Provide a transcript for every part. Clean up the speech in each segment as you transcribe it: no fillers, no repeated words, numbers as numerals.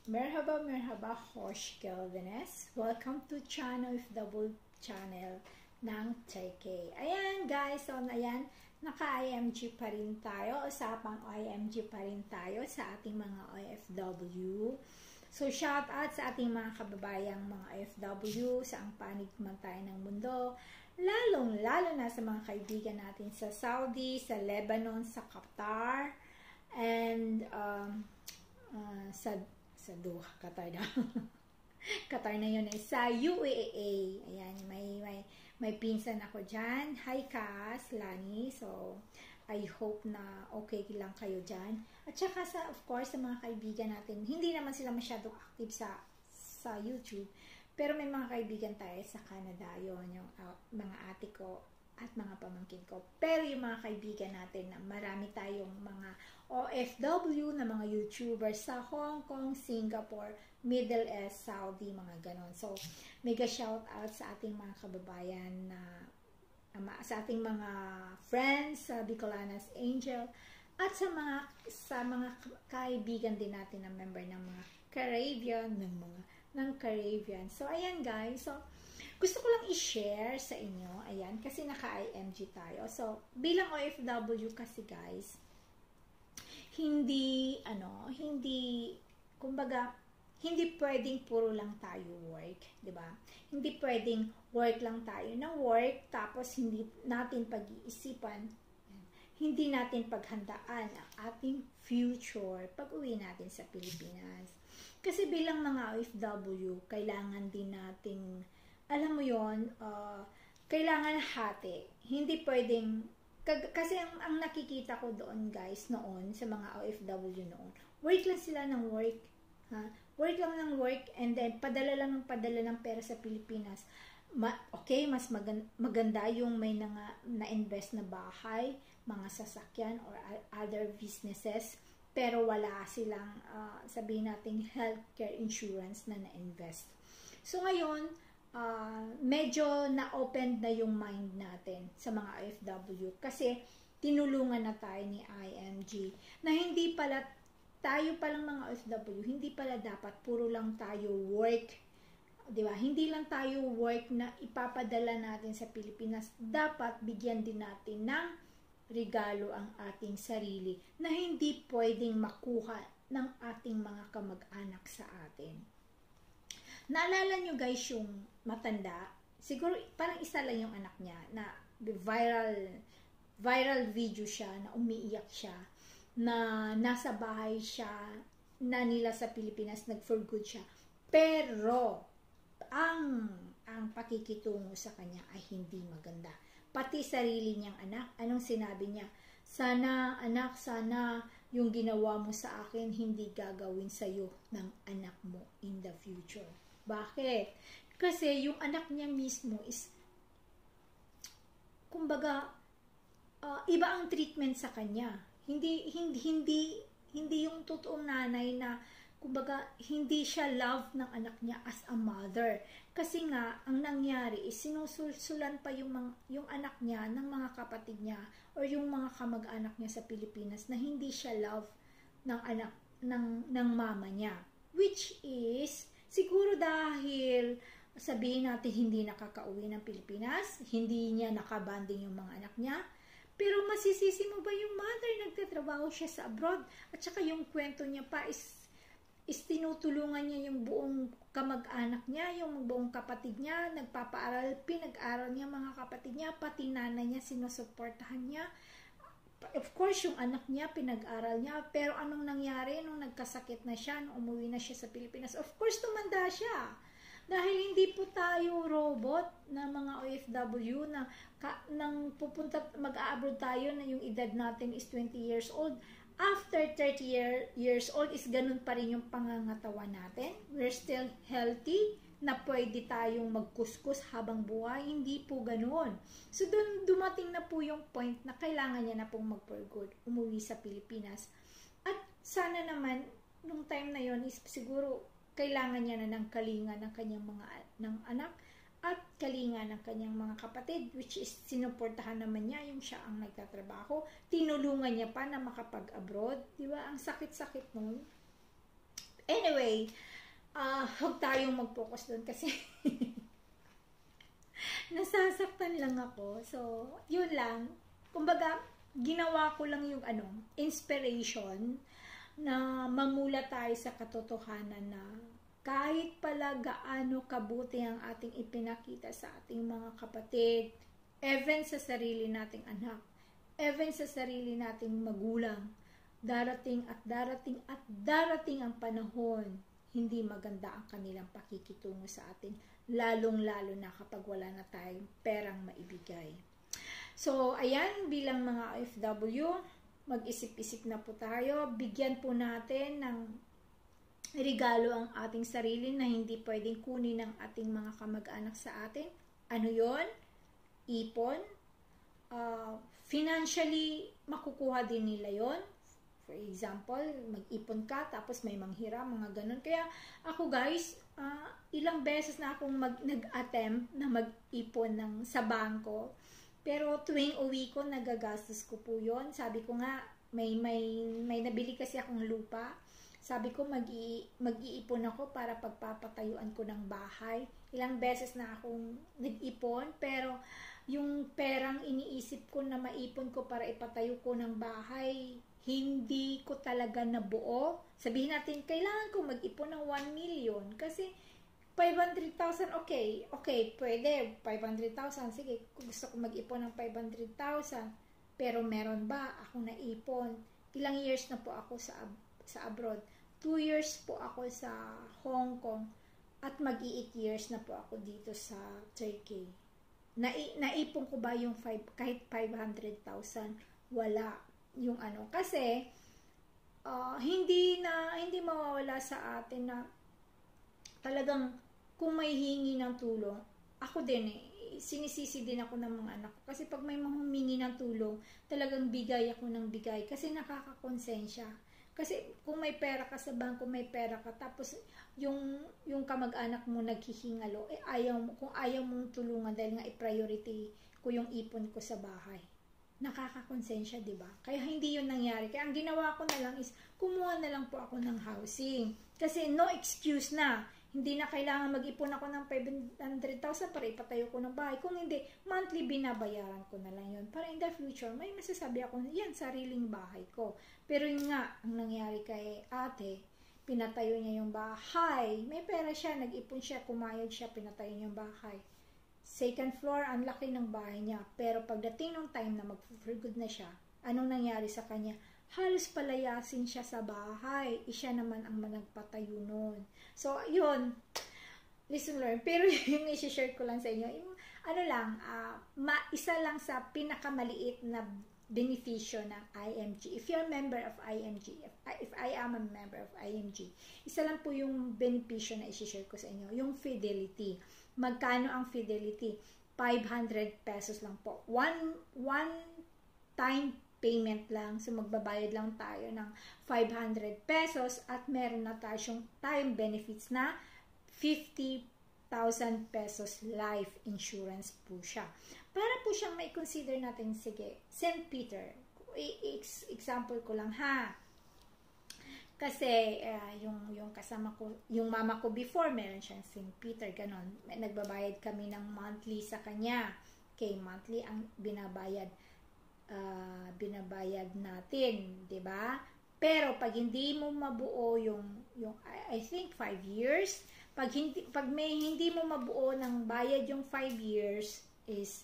Merhaba, Hosh Kelvines. Welcome to Channel of Double Channel ng TK. Ayan guys, so ayan, naka-IMG pa rin tayo. Usapang IMG pa rin tayo sa ating mga OFW. So shout out sa ating mga kababayang mga OFW, sa ang panig man tayo ng mundo. Lalo na sa mga kaibigan natin sa Saudi, sa Lebanon, sa Qatar, and sa Doha, Qatar na. Qatar na yun eh. Sa UAE. Ayan, may pinsan ako dyan. Hi, Cass, Lani. So, I hope na okay lang kayo dyan. At saka of course, sa mga kaibigan natin, hindi naman sila masyadong active sa YouTube. Pero may mga kaibigan tayo sa Canada. Yun, yung mga ate ko at mga pamangkin ko. Pero yung mga kaibigan natin, na marami tayong mga OFW na mga YouTubers sa Hong Kong, Singapore, Middle East, Saudi, mga ganon. So, mega shout out sa ating mga kababayan na sa ating mga friends sa Bicolanas Angel at sa mga kaibigan din natin na member ng mga Caribbean, ng Caribbean. So, ayan guys. So, gusto ko lang i-share sa inyo, ayan, kasi naka-IMG tayo. So, bilang OFW kasi guys, kumbaga, hindi pwedeng puro lang tayo work, di ba? Hindi pwedeng work lang tayo ng work, tapos hindi natin pag-iisipan, hindi natin paghandaan ang ating future pag-uwi natin sa Pilipinas. Kasi bilang mga OFW, kailangan din nating, alam mo yon, kailangan hati. Hindi pwedeng, kasi ang nakikita ko doon guys, noon, sa mga OFW noon, work lang sila ng work, ha? Work lang ng work, and then padala ng pera sa Pilipinas. Okay, mas maganda yung may na-invest na bahay, mga sasakyan, or other businesses, pero wala silang, sabihin natin, healthcare insurance na na-invest. So ngayon, medyo na-open na yung mind natin sa mga OFW kasi tinulungan na tayo ni IMG na hindi pala tayo palang mga OFW, hindi pala dapat puro lang tayo work, di ba? Hindi lang tayo work na ipapadala natin sa Pilipinas. Dapat bigyan din natin ng regalo ang ating sarili na hindi pwedeng makuha ng ating mga kamag-anak sa atin. Naalala nyo guys yung matanda, siguro parang isa lang yung anak niya na viral video siya, na umiiyak siya, na nasa bahay siya, na nila sa Pilipinas, nag-for good siya. Pero, ang pakikitungo sa kanya ay hindi maganda. Pati sarili niyang anak, anong sinabi niya? Sana, anak, sana yung ginawa mo sa akin, hindi gagawin sa'yo ng anak mo in the future. Bakit? Kasi yung anak niya mismo is, kumbaga, iba ang treatment sa kanya. Hindi yung totoong nanay na, kumbaga, hindi siya love ng anak niya as a mother. Kasi nga, ang nangyari is sinusulsulan pa yung anak niya ng mga kapatid niya or yung mga kamag-anak niya sa Pilipinas na hindi siya love ng anak ng mama niya. Which is, siguro dahil sabihin natin hindi nakakauwi ng Pilipinas, hindi niya nakabanding yung mga anak niya, pero masisisi mo ba yung mother, nagtatrabaho siya sa abroad, at saka yung kwento niya pa is tinutulungan niya yung buong kamag-anak niya, yung buong kapatid niya, nagpapaaral, pinag-aral niya mga kapatid niya, pati nanay niya, sinusuportahan niya. Of course, yung anak niya, pinag-aral niya, pero anong nangyari nung nagkasakit na siya, nung umuwi na siya sa Pilipinas? Of course, tumanda siya. Dahil hindi po tayo robot na mga OFW na nang pupunta, mag-a-abroad tayo na yung edad natin is 20 years old. After 30 years old is ganun pa rin yung pangangatawan natin. We're still healthy na pwede tayong magkuskus habang buhay. Hindi po ganun. So, dun dumating na po yung point na kailangan niya na pong mag-for good, umuwi sa Pilipinas. At sana naman, nung time na yon is siguro kailangan niya na ng kalinga ng kanyang ng anak at kalinga ng kanyang mga kapatid, which is sinuportahan naman niya yung siya ang nagtatrabaho. Tinulungan niya pa na makapag-abroad. Diba? Ang sakit-sakit nun. Anyway, huwag tayong mag-focus doon kasi nasasaktan lang ako. So, yun lang. Kumbaga, ginawa ko lang yung inspiration na mamula tayo sa katotohanan na kahit pala gaano kabuti ang ating ipinakita sa ating mga kapatid, even sa sarili nating anak, even sa sarili nating magulang, darating at darating at darating ang panahon, hindi maganda ang kanilang pakikitungo sa atin, lalong-lalo na kapag wala na tayong perang maibigay. So, ayan, bilang mga OFW, mag-isip-isip na po tayo, bigyan po natin ng regalo ang ating sarili na hindi pwedeng kunin ng ating mga kamag-anak sa atin. Ano yon? Ipon. Financially, makukuha din nila yon. For example, mag-ipon ka, tapos may manghiram, mga ganun. Kaya ako guys, ilang beses na akong nag-attempt na mag-ipon sa bangko. Pero tuwing uwi ko, nagagastos ko po yon. Sabi ko nga, may nabili kasi akong lupa. Sabi ko, mag-iipon ako para pagpapatayuan ko ng bahay. Ilang beses na akong nag-ipon, pero yung perang iniisip ko na maipon ko para ipatayo ko ng bahay, hindi ko talaga nabuo. Sabihin natin, kailangan ko mag-ipon ng 1 million kasi 500,000, okay, pwede, 500,000, sige, kung gusto ko mag-ipon ng 500,000, pero meron ba ako naipon? Ilang years na po ako sa abroad? 2 years po ako sa Hong Kong at mag-8 years na po ako dito sa Turkey. Naipon ko ba yung kahit 500,000? Wala. Yung kasi hindi mawawala sa atin na talagang kung may hingi ng tulong, ako din sinisisi din ako ng mga anak ko. Kasi pag may humingi ng tulong, talagang bigay ako ng bigay. Kasi nakakakonsensya. Kasi kung may pera ka sa bangko, may pera ka, tapos yung kamag-anak mo naghihingalo, kung ayaw mong tulungan dahil nga i-priority ko yung ipon ko sa bahay. Nakakakonsensya, di ba? Kaya hindi yun nangyari. Kaya ang ginawa ko na lang is, kumuha na lang po ako ng housing. Kasi no excuse na. Hindi na kailangan mag-ipon ako ng 500,000 para ipatayo ko ng bahay. Kung hindi, monthly binabayaran ko na lang yun. Para in the future, may masasabi ako, yan, sariling bahay ko. Pero yun nga, ang nangyari kay ate, pinatayo niya yung bahay. May pera siya, nag-ipon siya, kumayod siya, pinatayo niya yung bahay. Second floor, ang laki ng bahay niya. Pero pagdating ng time na mag-for good na siya, anong nangyari sa kanya? Halos palayasin siya sa bahay. Siya naman ang nagpatayo nun. So, yun. Listen, learn. Pero yung isi-share ko lang sa inyo, yung, isa lang sa pinakamaliit na benepisyo ng IMG. If you're a member of IMG, if I am a member of IMG, isa lang po yung benepisyo na isi-share ko sa inyo. Yung fidelity. Magkano ang fidelity? 500 pesos lang po. One time payment lang. So, magbabayad lang tayo ng 500 pesos at meron na tayong time benefits na 50,000 pesos life insurance po siya. Para po siyang may consider natin, sige, St. Peter. Example ko lang ha. Kasi yung kasama ko, yung mama ko before, meron siyang St. Peter, ganon. Nagbabayad kami ng monthly sa kanya. Okay, monthly ang binabayad natin, 'di ba? Pero pag hindi mo mabuo yung I think 5 years, pag hindi mo mabuo ng bayad yung 5 years is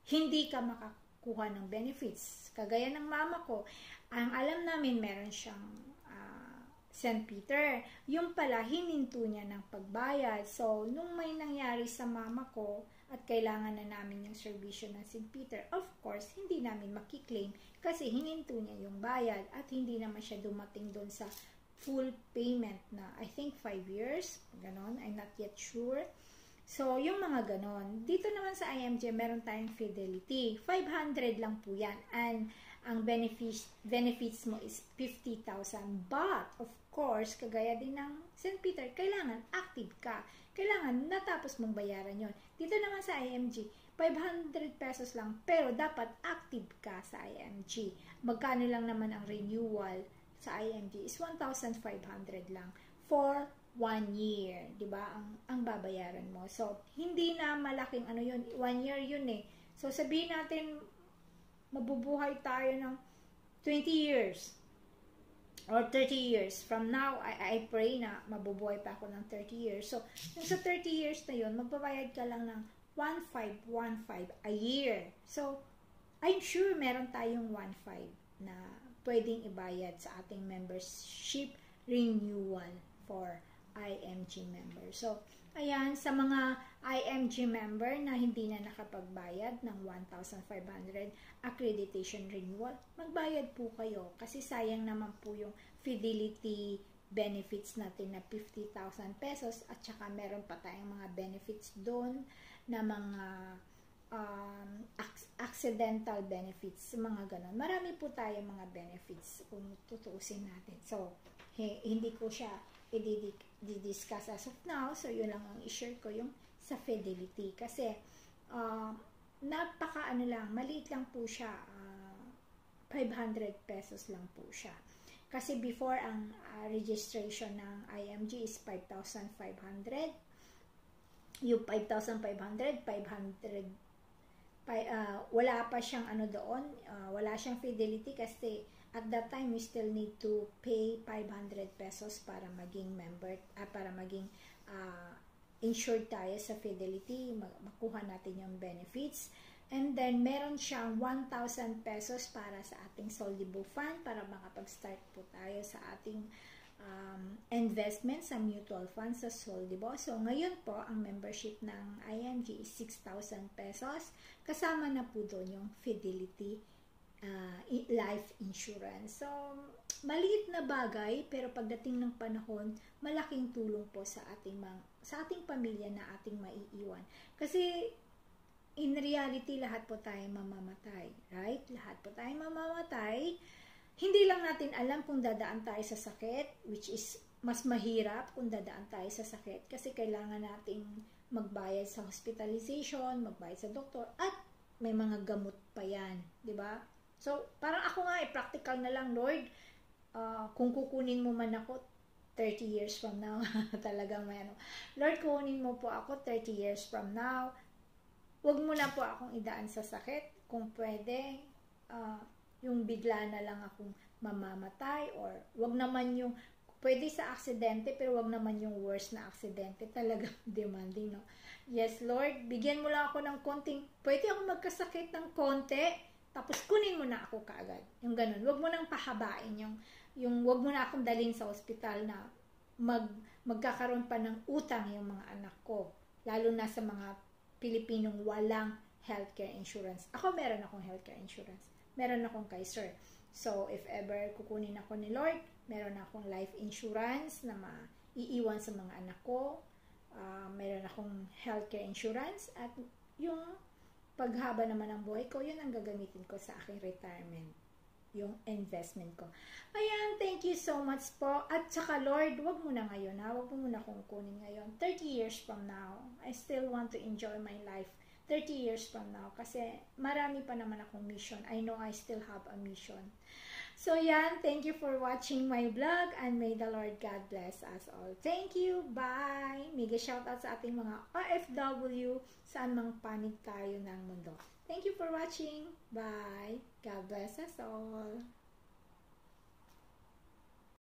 hindi ka makakuha ng benefits. Kagaya ng mama ko, ang alam namin meron siyang St. Peter. Yung pala, hininto niya ng pagbayad. So, nung may nangyari sa mama ko at kailangan na namin yung serbisyo ng St. Peter, of course, hindi namin makiklaim kasi hininto niya yung bayad at hindi naman siya dumating doon sa full payment na I think 5 years. Ganon, I'm not yet sure. So, yung mga ganon. Dito naman sa IMG, meron tayong fidelity. 500 lang po yan. And ang benefits mo is 50,000. But, of course, kagaya din ng St. Peter, kailangan active ka. Kailangan natapos mong bayaran yon. Dito naman sa IMG, 500 pesos lang, pero dapat active ka sa IMG. Magkano lang naman ang renewal? sa IMG is 1,500 lang for 1 year, 'di ba? Ang babayaran mo. So, hindi na malaking ano 'yun, 1 year 'yun eh. So, sabihin natin mabubuhay tayo ng 20 years or 30 years. From now, I pray na mabubuhay pa ako ng 30 years. So, sa 30 years na 'yun, magbabayad ka lang ng 1,515 a year. So, I'm sure meron tayong 1,500 na pwedeng ibayad sa ating membership renewal for IMG member. So, ayan, sa mga IMG member na hindi na nakapagbayad ng 1,500 accreditation renewal, magbayad po kayo kasi sayang naman po yung fidelity benefits natin na 50,000 pesos at saka meron pa tayong mga benefits doon na mga accidental benefits, mga ganon. Marami po tayong mga benefits kung tutuusin natin. So, hindi ko siya i-discuss as of now. So, yun lang ang i-share ko yung sa fidelity. Kasi, maliit lang po siya. 500 pesos lang po siya. Kasi before, ang registration ng IMG is 5,500. Yung 5,500, wala pa siyang ano doon, wala siyang fidelity kasi at that time we still need to pay 500 pesos para maging member, para maging insured tayo sa fidelity, makuha natin yung benefits. And then meron siyang 1,000 pesos para sa ating Soldibo Fund para makapag-start po tayo sa ating investment sa mutual fund sa Soldibo. So, ngayon po, ang membership ng IMG is 6,000 pesos. Kasama na po doon yung Fidelity life insurance. So, maliit na bagay, pero pagdating ng panahon, malaking tulong po sa ating pamilya na ating maiiwan. Kasi, in reality, lahat po tayo mamamatay. Right? Lahat po tayo mamamatay. Hindi lang natin alam kung dadaan tayo sa sakit, which is mas mahirap kung dadaan tayo sa sakit kasi kailangan nating magbayad sa hospitalization, magbayad sa doktor, at may mga gamot pa yan, di ba? So, parang ako nga, practical na lang, Lord, kung kukunin mo man ako 30 years from now, talagang may ano, Lord, kukunin mo po ako 30 years from now, wag mo na po akong idaan sa sakit, kung pwede, yung bigla na lang akong mamamatay, or wag naman yung pwede sa aksidente pero wag naman yung worst na aksidente, talagang demanding, no? Yes, Lord, bigyan mo lang ako ng konting, pwede ako magkasakit ng konti, tapos kunin mo na ako kaagad, yung ganun. Wag mo nang pahabain yung wag mo na akong dalhin sa ospital na magkakaroon pa ng utang yung mga anak ko, lalo na sa mga Pilipinong walang healthcare insurance. Ako meron akong healthcare insurance. Meron akong Kaiser. So, if ever kukunin ako ni Lord, meron akong life insurance na maiiwan sa mga anak ko. Meron akong healthcare insurance. At yung paghaba naman ng buhay ko, yun ang gagamitin ko sa aking retirement. Yung investment ko. Ayan, thank you so much po. At saka Lord, wag mo na ngayon ha. Wag mo na akong kunin ngayon. 30 years from now, I still want to enjoy my life. 30 years from now, kasi marami pa naman akong mission. I know I still have a mission. So yan, thank you for watching my vlog, and may the Lord God bless us all. Thank you, bye! Mega shoutout sa ating mga OFW, saan mang panig tayo ng mundo. Thank you for watching, bye! God bless us all.